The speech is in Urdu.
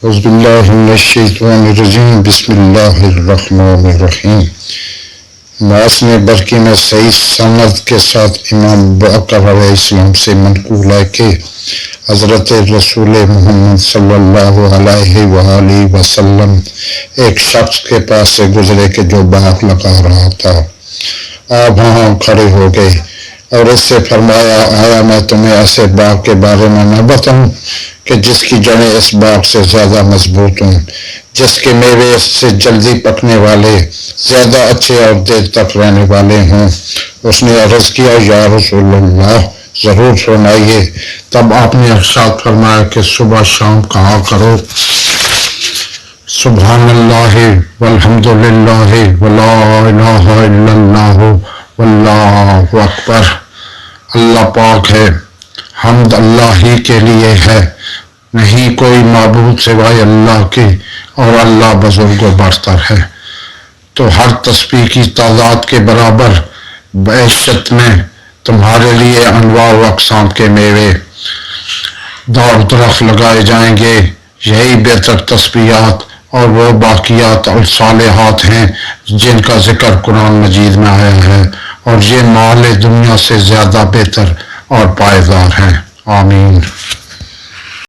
اعوذ باللہ من الشیطان الرجیم بسم اللہ الرحمن الرحیم۔ معاصم برقی میں صحیح سند کے ساتھ امام باقر علیہ السلام سے منقول ہے کہ حضرت رسول محمد صلی اللہ علیہ وآلہ وسلم ایک شخص کے پاس سے گزرے کہ جو باغ لگا رہا تھا۔ آپ وہاں کھڑے ہو گئے اور اس سے فرمایا، آیا میں تمہیں ایسے باغ کے بارے میں نہ بتاؤں کہ جس کی جڑیں اس باغ سے زیادہ مضبوط ہوں، جس کے میوے اس سے جلدی پکنے والے، زیادہ اچھے اور دیر تک رہنے والے ہوں؟ اس نے عرض کیا، یا رسول اللہ ضرور فرمائیے۔ تب آپ نے ارشاد فرمایا کہ صبح شام کہا کرو، سبحان اللہ والحمد للہ ولا الہ الا اللہ واللہ اکبر۔ اللہ پاک ہے، حمد اللہ ہی کے لیے ہے، نہیں کوئی معبود سوائے اللہ کے، اور اللہ بزرگ و برتر ہے۔ تو ہر تسبیح کی تعداد کے برابر بہشت میں تمہارے لیے انواع و اقسام کے میوے دار درخت لگائے جائیں گے۔ یہی بہتر تسبیحات اور وہ باقیات اور صالحات ہیں جن کا ذکر قرآن مجید میں آیا ہے، اور یہ مال دنیا سے زیادہ بہتر اور پائیدار ہے۔ آمین۔